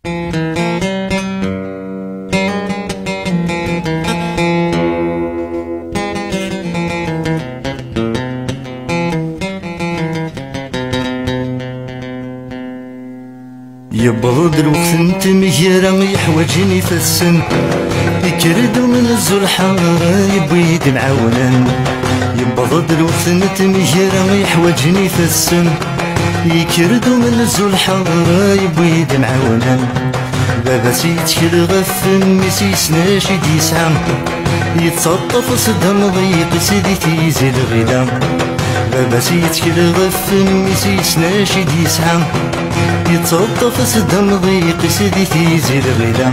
يبرد الوقت انت مهيرة يحوجني في السن يكردو من الزلحة يبيد معاونا يبرد الوقت انت مهيرة يحوجني في السن يكردو من الزلحة يبيد معاونا بابا سيتكل غفن ميسيس ناشد يسعى يتصطف صدام ضيق سيدي تيزي الغدا بابا سيتكل غفن ميسيس ناشد يسعى يتصطف صدام ضيق سيدي تيزي الغدا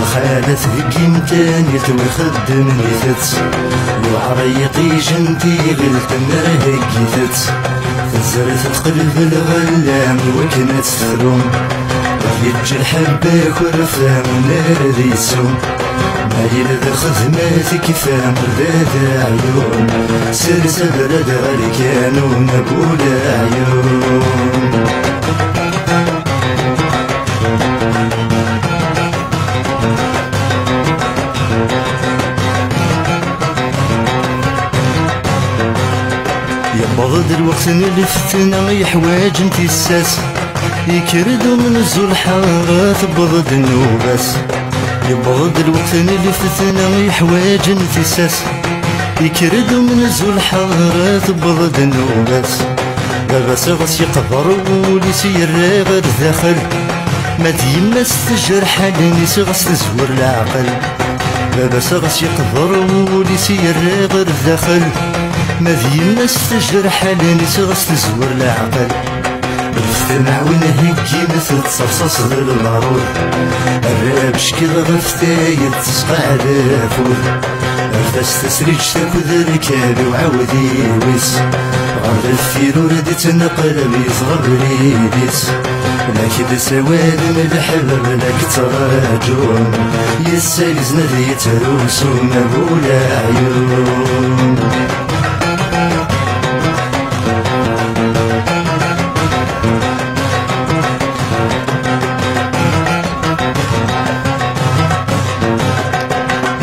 الخالة ذكي مكان يتوي خدم نيثت وعريطي جنتي غلت النار هكيثت تزرت تقلب الغلام وكنت تروم يجي الحبة كرفام نار ذي السوم ما يلد خدماتك فام ذا عيون سرس برد غالكانون بولا عيون يبغض الوقت نلفتنا يحواج انتي الساس يكردو من الزلحة تبغض النوباس يبغض الوقت نلفتنا يحواج انتي الساس يكردو من الزلحة تبغض النوباس بابا سغس يقبر وليسير غير داخل ما ديماس تجرح لاني سغس تزور العقل بابا سغس يقبر وليسير غير داخل ما ديماس تجرح لاني سغس تزور العقل الفتنع ونهجي مثل تصفصص للمعروض الراب شكل غفتايد تسقع على فول الفاس تسريج تاكد ركاب وعاودي ويس غرد الفيرو ردي تنقل بيصغر ريديس لكن سواد من الحباب لك تراجون يسالز نذي تروسون بولا عيون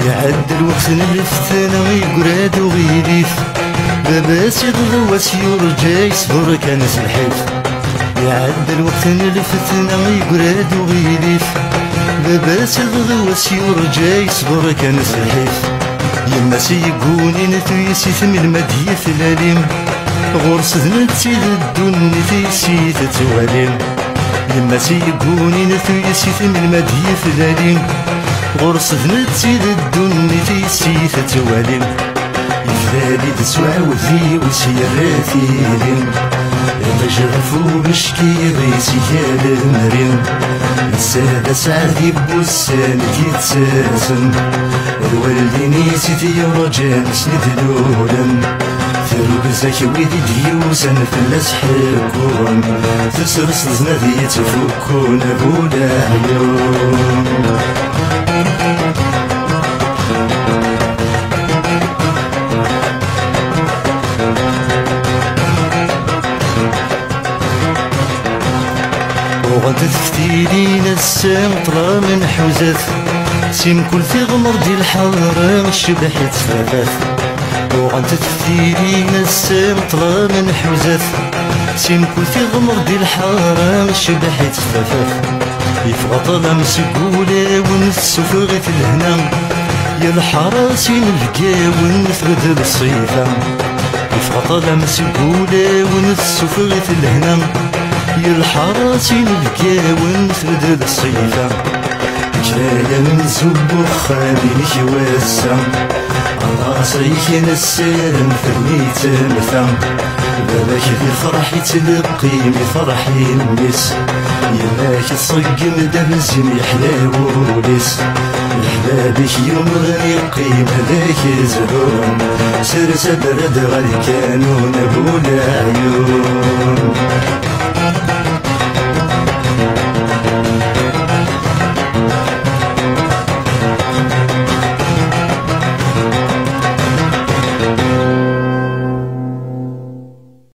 يعد الوقت نلفتنا يقراد وغيليف باباس يضغوس يرجع يصبر كان سلحيف يعد الوقت نلفتنا يقراد وغيليف باباس يضغوس يرجع يصبر كان سلحيف يما سيقوني نتويسي ثم المدية في الاليم غرس ذنتي للدن نتيسي تتواليم يما سيقوني نتويسي ثم المدية في الاليم غرس ذنتي للدن تيسي تتواليم يفدالي تسوع وذي وسيراتي لين مجرفو بشكي ريسي هاد المرين السادة سعدي بوسان يتساسن الوالدين يسيتي رجال سند لولن ثروك زاكي ويدي ديوسن فلاس حكون تسرس زنادي يتفكون بولا عيون وغد تفتيلين السام طرا من حوزات سيم كل في غمر دي الحارة الشبح يتفافات وغد تفتيلين السام طرا من حوزات سيم كل في غمر دي الحارة الشبح يتفافات يفغط مسقولة ونسفغت الهنا يا الحراسين القاون ثبت بالصيفة يفغط مسقولة ونسفغت الهنا يا الحراسين القاون ثبت بالصيفة جاية من زب خالي واسع عصريك نسالم فرنيت مثام باباك في الفرح يتلقي بفرحي الناس ياك تصقم دمزم يحلاوليس لحبابك يوم غنيقي مذاك زهور سرس برد غالي كانون بولا عيون